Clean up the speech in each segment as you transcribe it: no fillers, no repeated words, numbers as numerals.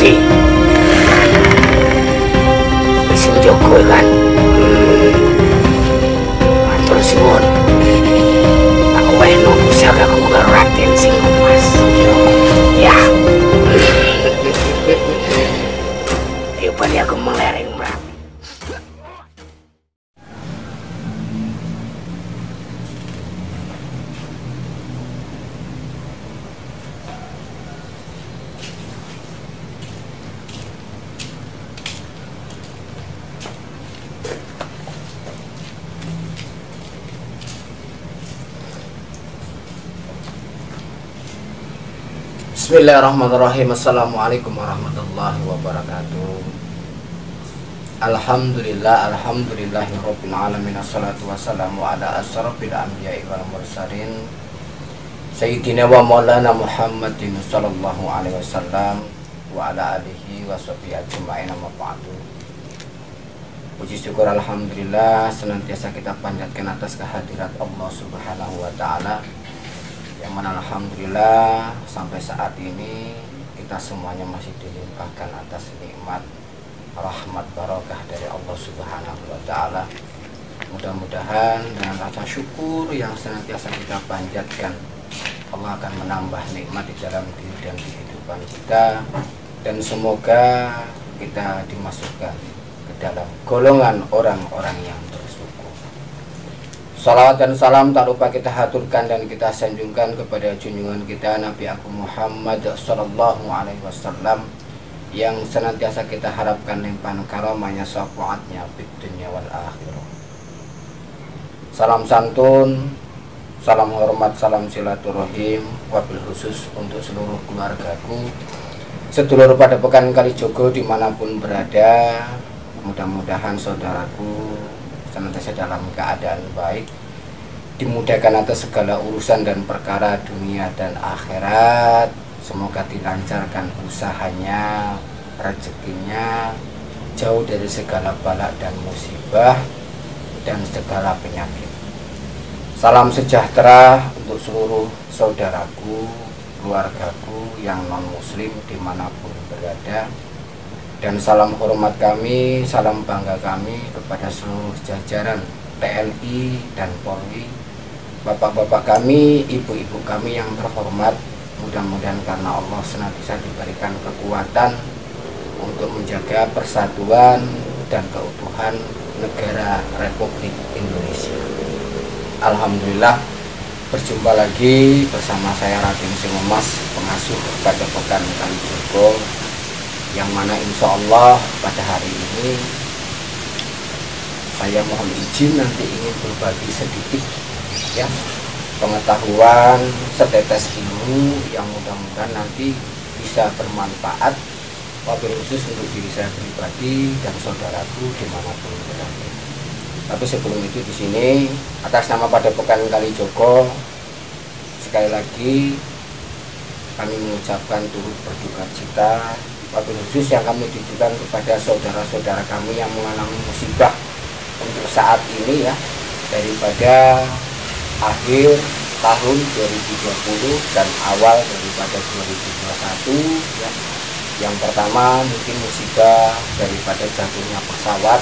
Ki sing Joko kan. Matur suwun. Aku weno pusaka aku karo Raden sing Mas. Ya. Ayo bali aku melereng, Mbak. Bismillahirrahmanirrahim. Assalamualaikum warahmatullahi wabarakatuh. Alhamdulillahirabbil alamin. Assalatu wassalamu ala asyrafil anbiya'i wal mursalin sayyidina wa maulana Muhammadin sallallahu alaihi wasallam wa ala alihi wa sahbihi ajma'in. Amma ba'du. Puji syukur alhamdulillah senantiasa kita panjatkan atas kehadirat Allah Subhanahu wa taala, yang mana alhamdulillah sampai saat ini kita semuanya masih dilimpahkan atas nikmat rahmat barokah dari Allah Subhanahu wa taala. Mudah-mudahan dengan rasa syukur yang senantiasa kita panjatkan, Allah akan menambah nikmat di dalam diri dan kehidupan kita, dan semoga kita dimasukkan ke dalam golongan orang-orang yang bersyukur. Salawat dan salam tak lupa kita haturkan dan kita sanjungkan kepada junjungan kita Nabi Agung Muhammad sallallahu alaihi wasallam, yang senantiasa kita harapkan limpahan karamahnya, syafaatnya fid dunya wal akhirah. Salam santun, salam hormat, salam silaturahim, wabil khusus untuk seluruh keluargaku, sedulur Padepokan Kalijogo dimanapun berada. Mudah-mudahan saudaraku senantiasa dalam keadaan baik, dimudahkan atas segala urusan dan perkara dunia dan akhirat. Semoga dilancarkan usahanya, rezekinya, jauh dari segala balak dan musibah dan segala penyakit. Salam sejahtera untuk seluruh saudaraku, keluargaku yang non-muslim dimanapun berada. Dan salam hormat kami, salam bangga kami kepada seluruh jajaran TNI dan Polri, bapak-bapak kami, ibu-ibu kami yang terhormat. Mudah-mudahan karena Allah senantiasa diberikan kekuatan untuk menjaga persatuan dan keutuhan negara Republik Indonesia. Alhamdulillah, berjumpa lagi bersama saya Raden Singomas, pengasuh Padepokan Kalijogo, yang mana insya Allah pada hari ini saya mohon izin nanti ingin berbagi sedikit ya pengetahuan, setetes ilmu yang mudah-mudahan nanti bisa bermanfaat, wabil khusus untuk diri saya pribadi dan saudaraku dimanapun berada. Tapi sebelum itu di sini atas nama Padepokan Kalijogo sekali lagi kami mengucapkan turut berduka cita, wabil khusus yang kami tujukan kepada saudara-saudara kami yang mengalami musibah untuk saat ini ya, daripada akhir tahun 2020 dan awal daripada 2021 ya. Yang pertama mungkin musibah daripada jatuhnya pesawat,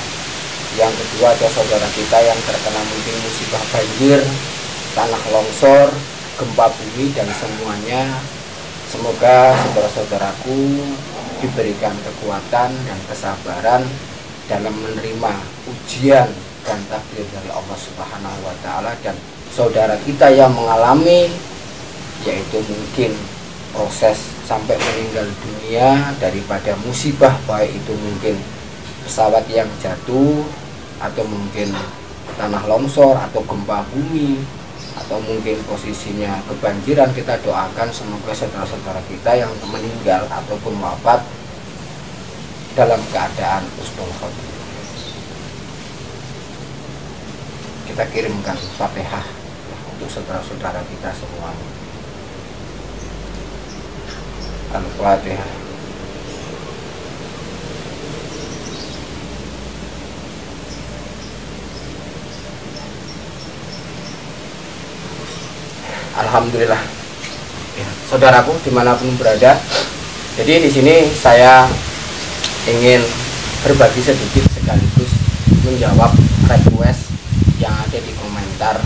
yang kedua ada saudara kita yang terkena mungkin musibah banjir, tanah longsor, gempa bumi dan semuanya. Semoga saudara-saudaraku diberikan kekuatan dan kesabaran dalam menerima ujian dan takdir dari Allah Subhanahu wa taala. Dan saudara kita yang mengalami yaitu mungkin proses sampai meninggal dunia daripada musibah, baik itu mungkin pesawat yang jatuh atau mungkin tanah longsor atau gempa bumi atau mungkin posisinya kebanjiran, kita doakan semoga saudara-saudara kita yang meninggal ataupun wafat dalam keadaan husnul khotimah. Kita kirimkan Fatihah untuk saudara-saudara kita semuanya. Al-Fatihah. Alhamdulillah ya, saudaraku dimanapun berada, Jadi di sini saya ingin berbagi sedikit sekaligus menjawab request yang ada di komentar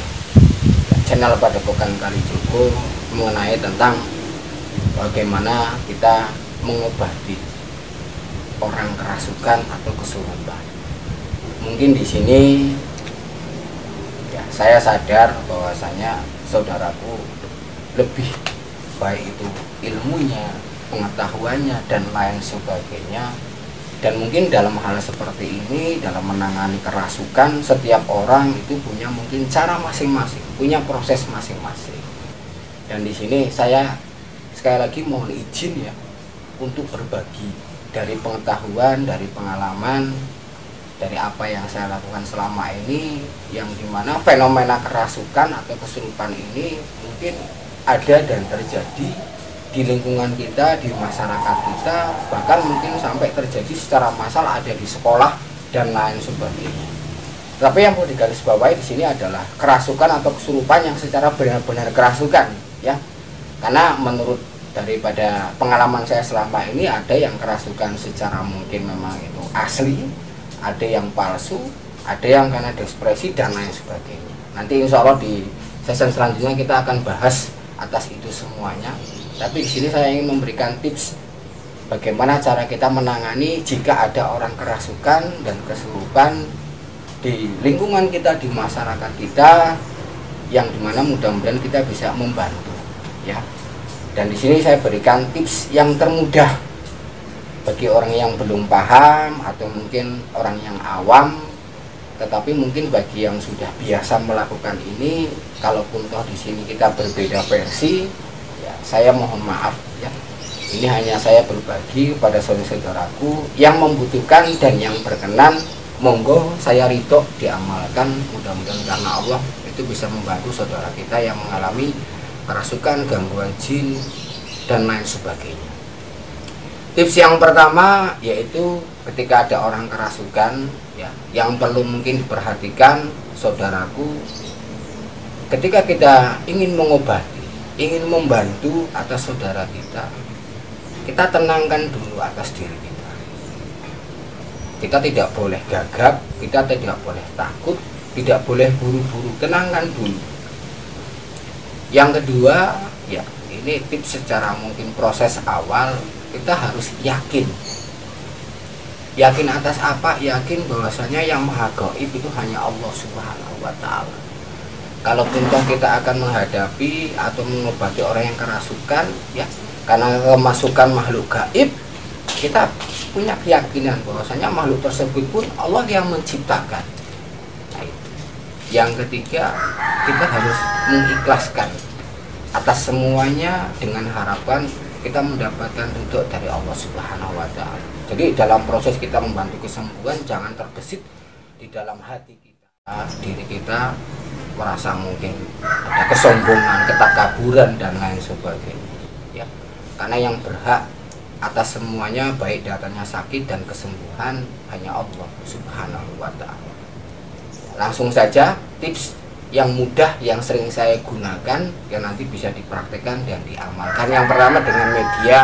channel Padepokan Kalijogo mengenai tentang bagaimana kita mengobati orang kerasukan atau kesurupan. Mungkin di sini ya, saya sadar bahwasanya saudaraku lebih baik itu ilmunya, pengetahuannya dan lain sebagainya. Dan mungkin dalam hal seperti ini, dalam menangani kerasukan, setiap orang itu punya mungkin cara masing-masing, punya proses masing-masing. Dan di sini saya sekali lagi mohon izin ya untuk berbagi dari pengetahuan, dari pengalaman, dari apa yang saya lakukan selama ini, yang dimana fenomena kerasukan atau kesurupan ini mungkin ada dan terjadi di lingkungan kita, di masyarakat kita, bahkan mungkin sampai terjadi secara massal ada di sekolah dan lain sebagainya. Tapi yang perlu digarisbawahi di sini adalah kerasukan atau kesurupan yang secara benar-benar kerasukan, ya. Karena menurut daripada pengalaman saya selama ini, ada yang kerasukan secara mungkin memang itu asli, ada yang palsu, ada yang karena depresi dan lain sebagainya. Nanti insya Allah di sesi selanjutnya kita akan bahas atas itu semuanya. Tapi di sini saya ingin memberikan tips bagaimana cara kita menangani jika ada orang kerasukan dan kesurupan di lingkungan kita, di masyarakat kita, yang dimana mudah-mudahan kita bisa membantu, ya. Dan di sini saya berikan tips yang termudah bagi orang yang belum paham atau mungkin orang yang awam. Tetapi mungkin bagi yang sudah biasa melakukan ini, kalaupun toh di sini kita berbeda versi, saya mohon maaf ya. Ini hanya saya berbagi pada saudara-saudaraku yang membutuhkan dan yang berkenan, monggo saya ridho diamalkan. Mudah-mudahan karena Allah itu bisa membantu saudara kita yang mengalami kerasukan, gangguan jin dan lain sebagainya. Tips yang pertama yaitu ketika ada orang kerasukan ya, yang perlu mungkin diperhatikan saudaraku, ketika kita ingin mengobati, ingin membantu atas saudara kita, kita tenangkan dulu atas diri kita. Kita tidak boleh gagap, kita tidak boleh takut, tidak boleh buru-buru, tenangkan dulu. Yang kedua, ya ini tips secara mungkin proses awal, kita harus yakin. Yakin atas apa? Yakin bahwasanya yang maha gaib itu hanya Allah Subhanahu wa Ta'ala. Kalaupun toh kita akan menghadapi atau mengobati orang yang kerasukan ya, karena kemasukan makhluk gaib, kita punya keyakinan bahwasanya makhluk tersebut pun Allah yang menciptakan. Nah, yang ketiga, kita harus mengikhlaskan atas semuanya dengan harapan kita mendapatkan ridho dari Allah Subhanahu wa Ta'ala. Jadi dalam proses kita membantu kesembuhan, jangan terbesit di dalam hati kita, diri kita merasa mungkin ada kesombongan, ketakaburan dan lain sebagainya ya. Karena yang berhak atas semuanya, baik datanya sakit dan kesembuhan, hanya Allah Subhanahu wa Ta'ala. Langsung saja tips yang mudah yang sering saya gunakan yang nanti bisa dipraktekkan dan diamalkan. Yang pertama dengan media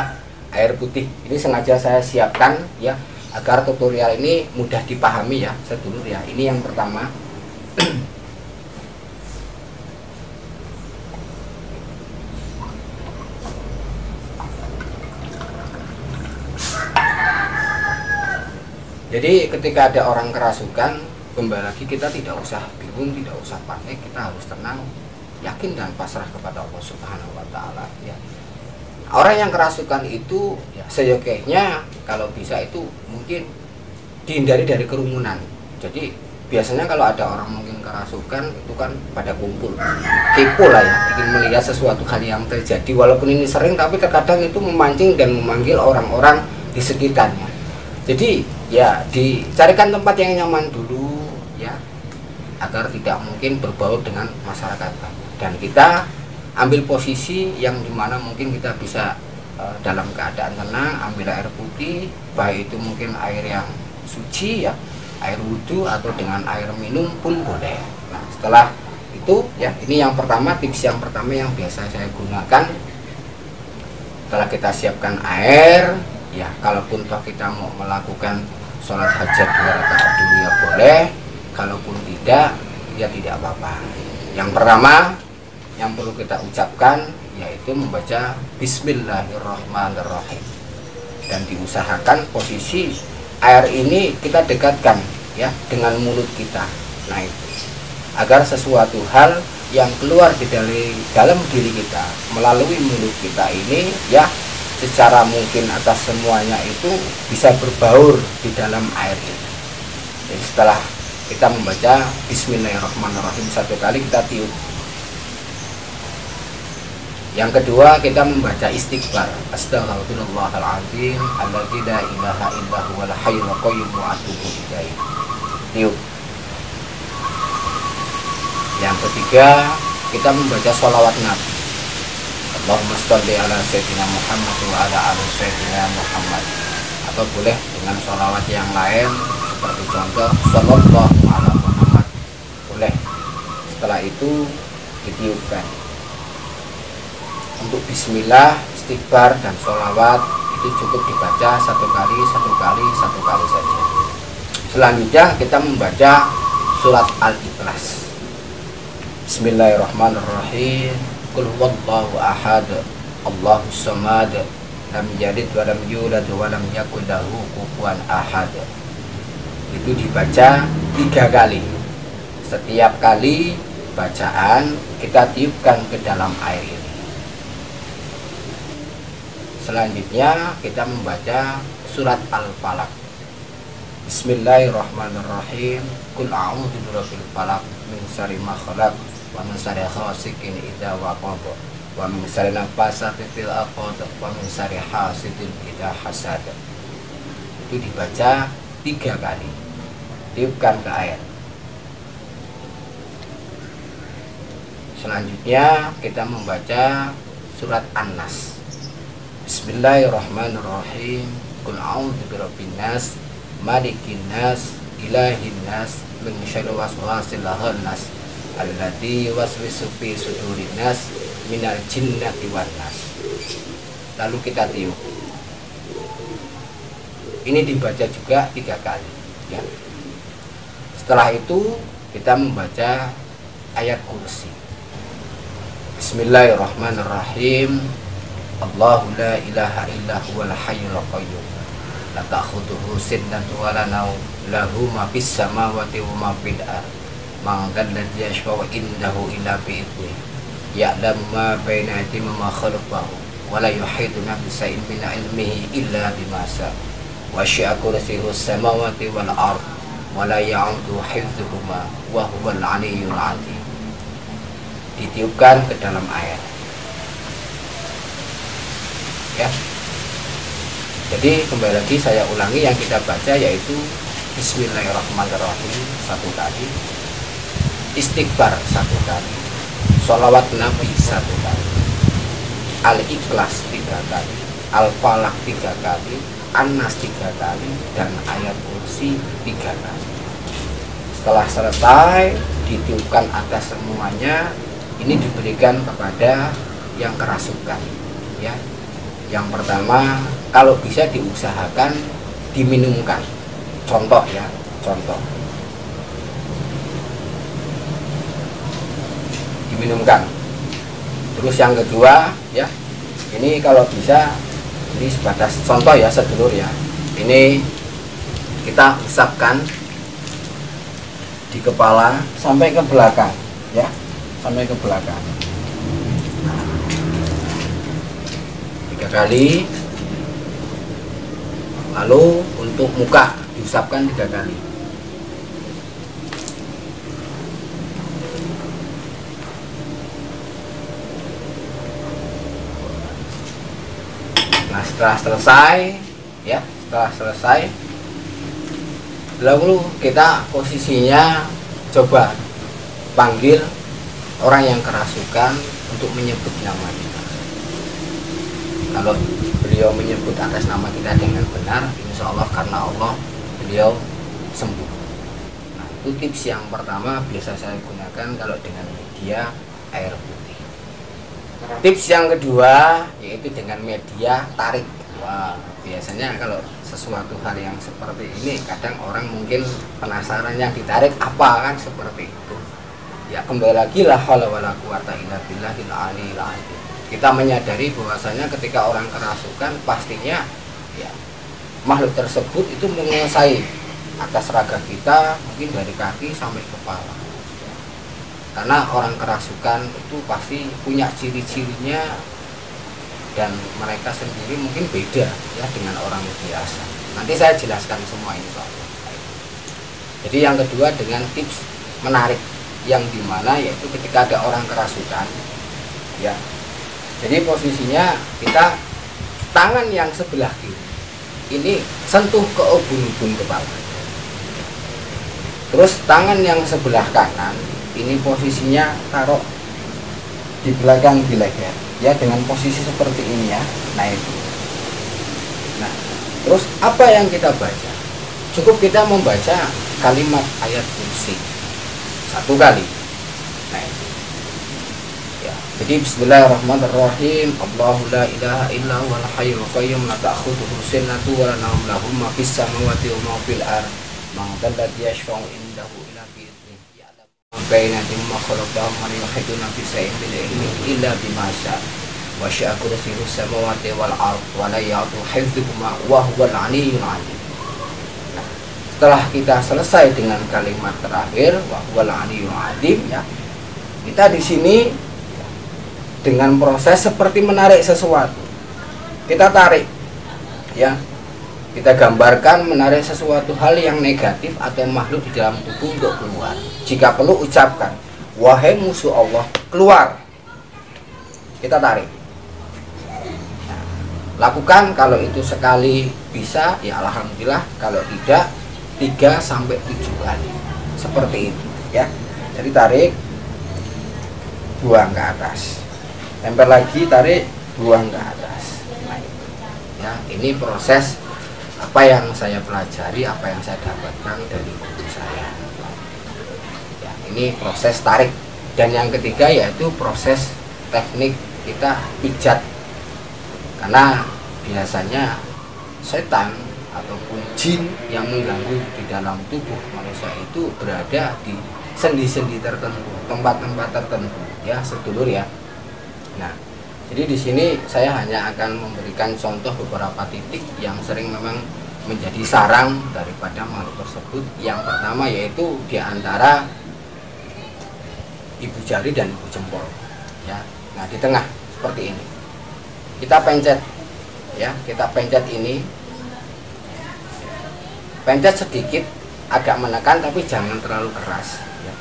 air putih. Ini sengaja saya siapkan ya agar tutorial ini mudah dipahami ya sedulur ya. Ini yang pertama. Jadi ketika ada orang kerasukan, kembali lagi kita tidak usah bingung, tidak usah panik, kita harus tenang, yakin dan pasrah kepada Allah Subhanahu wa Ta'ala ya. Orang yang kerasukan itu ya seyogyanya kalau bisa itu mungkin dihindari dari kerumunan. Jadi biasanya kalau ada orang mungkin kerasukan itu kan pada kumpul, kepo lah ya, ingin melihat sesuatu hal yang terjadi. Walaupun ini sering, tapi terkadang itu memancing dan memanggil orang-orang di sekitarnya. Jadi ya dicarikan tempat yang nyaman dulu ya, agar tidak mungkin berbau dengan masyarakat banyak. Dan kita ambil posisi yang dimana mungkin kita bisa dalam keadaan tenang, ambil air putih, baik itu mungkin air yang suci ya, air wudhu atau dengan air minum pun boleh. Nah setelah itu ya, ini yang pertama, tips yang pertama yang biasa saya gunakan. Setelah kita siapkan air, ya kalaupun toh kita mau melakukan sholat hajat 2 rakaat dulu ya boleh, kalaupun tidak ya tidak apa-apa. Yang pertama yang perlu kita ucapkan yaitu membaca Bismillahirrahmanirrahim, dan diusahakan posisi air ini kita dekatkan ya dengan mulut kita. Nah itu agar sesuatu hal yang keluar dari dalam diri kita melalui mulut kita ini ya secara mungkin atas semuanya itu bisa berbaur di dalam air ini. Jadi setelah kita membaca Bismillahirrahmanirrahim 1 kali, kita tiup. Yang kedua kita membaca istighfar, Astaghfirullahaladzim alladzi la ilaha illa huwal hayyul qayyum wa atubu ilaih. Tiup. Yang ketiga kita membaca sholawat Nabi, Allahumma sholli ala sayyidina Muhammad wa ala ali sayyidina Muhammad, atau boleh dengan sholawat yang lain seperti contoh sallallahu ala Muhammad, boleh. Setelah itu ditiupkan. Untuk bismillah, istighfar dan sholawat itu cukup dibaca 1 kali, 1 kali, 1 kali saja. Selanjutnya kita membaca surat Al-Ikhlas. Bismillahirrahmanirrahim. Qul huwallahu ahad, Allahus samad, lam yalid wa lam yulad wa lam yakul lahu kufuwan ahad. Itu dibaca 3 kali. Setiap kali bacaan kita tiupkan ke dalam air ini. Selanjutnya kita membaca surat Al-Falaq. Bismillahirrahmanirrahim. Qul a'udzu birabbil falaq min syarri ma khalaq wa min syarri ghasiqin idza waqab wa min syarri nafasati fil 'uqad wa min syarri hasidin idza hasad. Itu dibaca 3 kali. Tiupkan ke air. Selanjutnya kita membaca surat An-Nas. Bismillahirrahmanirrahim. Qul a'udzu birabbin nas, malikin nas, ilahin nas, min syarri waswasil khannas, alladzi yuwaswisu fi sudurin nas, minal jinnati wan nas. Lalu kita tiup. Ini dibaca juga 3 kali ya. Setelah itu kita membaca ayat kursi. Bismillahirrahmanirrahim. Allahu la ilaha illa huwal hayyul qayyum, la ta'khudhuhu sinatun wa la nawm, lahu ma fis samawati wa ma fil ardh, man dzal ladzi yashfa'u indahu illa bi idhnihi, ya'lamu ma baina aydihim wa ma khalfahum, wa la yuhituna bi shay'in min 'ilmihi illa bima sha'a, wa wasi'a kursiyyuhu samawati wal ardh, wa la ya'uduhu hifdzuhuma wa huwal 'aliyyul 'azim. Ditiupkan ke dalam air. Ya. Jadi kembali lagi saya ulangi yang kita baca yaitu Bismillahirrahmanirrahim 1 kali, istighfar 1 kali, sholawat Nabi 1 kali, Al-Ikhlas 3 kali, Al-Falaq 3 kali, An-Nas 3 kali, dan ayat kursi 3 kali. Setelah selesai ditiupkan atas semuanya, ini diberikan kepada yang kerasukan ya. Yang pertama, kalau bisa diusahakan diminumkan. Contoh ya, contoh. Diminumkan. Terus yang kedua ya, ini kalau bisa, ini sebatas contoh ya sedulur ya. Ini kita usapkan di kepala sampai ke belakang ya, sampai ke belakang. 3 kali. Lalu untuk muka diusapkan 3 kali. Nah setelah selesai ya, setelah selesai lalu kita posisinya coba panggil orang yang kerasukan untuk menyebut nama kita. Kalau beliau menyebut atas nama kita dengan benar, insya Allah karena Allah beliau sembuh. Nah, itu tips yang pertama biasa saya gunakan kalau dengan media air putih. Tips yang kedua yaitu dengan media tarik. Wah, biasanya kalau sesuatu hal yang seperti ini kadang orang mungkin penasaran yang ditarik apa kan seperti itu. Ya kembali lagi la haula wala quwata illa billahil aliyil azim. Kita menyadari bahwasanya ketika orang kerasukan pastinya ya makhluk tersebut itu menguasai atas raga kita mungkin dari kaki sampai kepala. Karena orang kerasukan itu pasti punya ciri-cirinya dan mereka sendiri mungkin beda ya dengan orang biasa. Nanti saya jelaskan semua ini Pak. Jadi yang kedua dengan tips menarik yang dimana yaitu ketika ada orang kerasukan ya. Jadi posisinya kita tangan yang sebelah kiri ini sentuh ke ubun-ubun kepala. Terus tangan yang sebelah kanan ini posisinya taruh di belakang di leher ya dengan posisi seperti ini ya. Nah itu. Nah, terus apa yang kita baca? Cukup kita membaca kalimat ayat kursi satu kali. Nah itu. Ya. Jadi bismillahirrahmanirrahim. Allahu la ilaha illa huwal hayyul qayyum la ta'khudhuhu sinatun wa la nawm lahu ma fis samawati wa ma fil ardh. Man dzalladzi yashfa'u indahu illa bi idhnihi ya'lamu ma baina aydihim wa khalaqahum wa la yuhituna bi shay'in min ilmihi illa bima syaa wa syaa kursiyyuhus samawati wal ardh wa la ya'uduhu hifdhuhuma wa huwal 'aliyyul 'azim. Nah, setelah kita selesai dengan kalimat terakhir wa huwal 'aliyyul 'azim ya. Kita di sini dengan proses seperti menarik sesuatu. Kita tarik ya. Kita gambarkan menarik sesuatu hal yang negatif atau makhluk di dalam tubuh untuk keluar. Jika perlu ucapkan, wahai musuh Allah, keluar. Kita tarik. Nah, lakukan kalau itu sekali bisa, ya alhamdulillah. Kalau tidak, 3 sampai 7 kali. Seperti itu, ya. Jadi tarik, buang ke atas. Tempel lagi, tarik, buang ke atas. Nah, ya, ini proses apa yang saya pelajari, apa yang saya dapatkan dari guru saya ya, ini proses tarik. Dan yang ketiga yaitu proses teknik kita pijat, karena biasanya setan ataupun jin yang mengganggu di dalam tubuh manusia itu berada di sendi-sendi tertentu, tempat-tempat tertentu ya sedulur ya. Nah, jadi di sini saya hanya akan memberikan contoh beberapa titik yang sering memang menjadi sarang daripada makhluk tersebut. Yang pertama yaitu di antara ibu jari dan ibu jempol. Ya, nah di tengah seperti ini. Kita pencet, ya, kita pencet ini, pencet sedikit, agak menekan tapi jangan terlalu keras. Ya.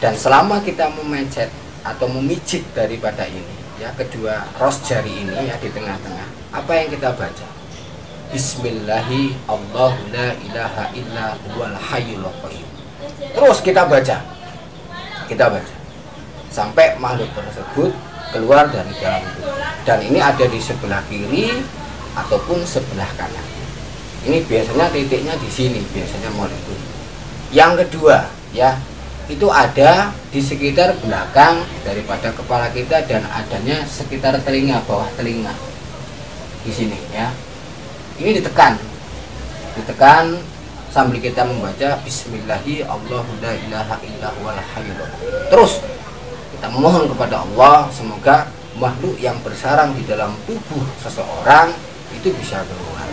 Dan selama kita memencet atau memijit daripada ini. Ya, kedua ros jari ini ya di tengah-tengah. Apa yang kita baca? Bismillahi Allahu la ilaha illa huwal hayyul qayyum. Terus kita baca. Kita baca sampai makhluk tersebut keluar dari dalam tubuh. Dan ini ada di sebelah kiri ataupun sebelah kanan. Ini biasanya titiknya di sini, biasanya molekul. Yang kedua, ya, itu ada di sekitar belakang daripada kepala kita dan adanya sekitar telinga, bawah telinga di sini ya. Ini ditekan sambil kita membaca Bismillahi Allahu la ilaha illa huwal hayyul qayyum. Terus kita memohon kepada Allah semoga makhluk yang bersarang di dalam tubuh seseorang itu bisa keluar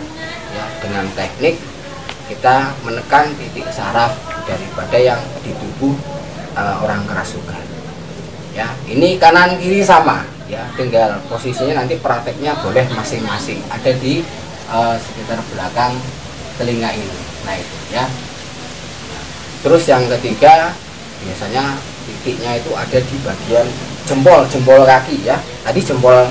ya, dengan teknik kita menekan titik saraf daripada yang di tubuh orang kerasukan ya. Ini kanan kiri sama ya, tinggal posisinya nanti prakteknya boleh masing-masing ada di sekitar belakang telinga ini. Nah itu ya. Terus yang ketiga biasanya titiknya itu ada di bagian jempol kaki ya. Tadi jempol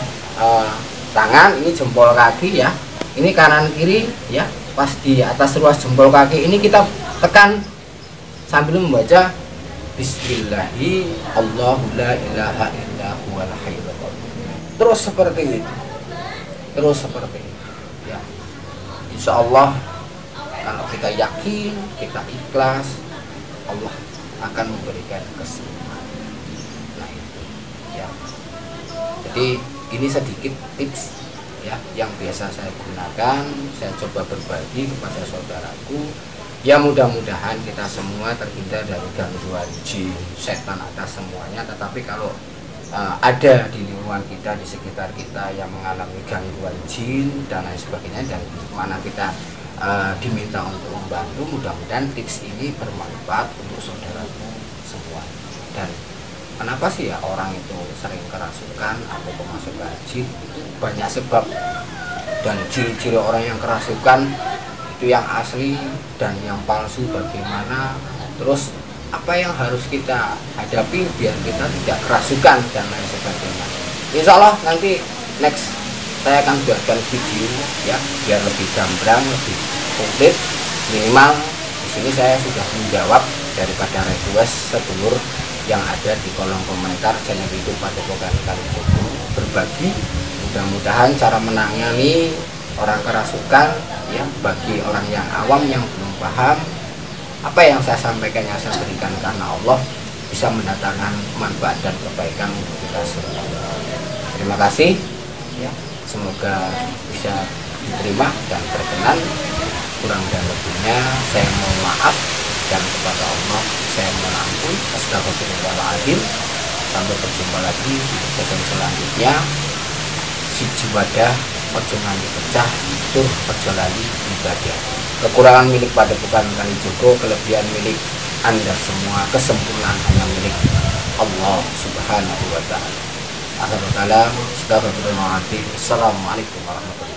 tangan, ini jempol kaki ya. Ini kanan kiri ya. Pas di atas ruas jempol kaki ini kita tekan sambil membaca Bismillahi Allahu la ilaha illa huwal hayyul qayyum. Terus seperti itu. Terus seperti itu. Ya. Insya Allah kalau kita yakin, kita ikhlas, Allah akan memberikan kesembuhan. Nah itu ya. Jadi ini sedikit tips ya yang biasa saya gunakan, saya coba berbagi kepada saudaraku. Ya mudah-mudahan kita semua terhindar dari gangguan jin, setan atas semuanya. Tetapi kalau ada di lingkungan kita, di sekitar kita yang mengalami gangguan jin dan lain sebagainya, dan mana kita diminta untuk membantu, mudah-mudahan tips ini bermanfaat untuk saudaraku semua. Dan kenapa sih ya orang itu sering kerasukan atau kemasukan jin? Itu banyak sebab, dan ciri-ciri orang yang kerasukan itu yang asli dan yang palsu bagaimana, terus apa yang harus kita hadapi biar kita tidak kerasukan dan lain sebagainya. Insya Allah nanti next saya akan buatkan video ya biar lebih gamblang, lebih komplit. Minimal di sini saya sudah menjawab daripada request sedulur yang ada di kolom komentar channel YouTube Padepokan Kalijogo, berbagi. Mudah-mudahan cara menangani orang kerasukan ya bagi orang yang awam yang belum paham, apa yang saya sampaikan, yang saya berikan karena Allah, bisa mendatangkan manfaat dan kebaikan untuk kita semua. Terima kasih ya, semoga bisa diterima dan berkenan. Kurang dan lebihnya saya mohon maaf, dan kepada Allah saya mohon ampun. Astagfirullahaladzim. Sampai berjumpa lagi di episode selanjutnya. Siji wadah ojo nganti pecah, tur ojo lali ibadah. Kekurangan milik Padepokan Kalijogo, kelebihan milik Anda semua, kesempurnaan hanya milik Allah Subhanahu wa ta'ala. Akhirul kalam, astagfirullahaladzim. Assalamualaikum warahmatullahi wabarakatuh.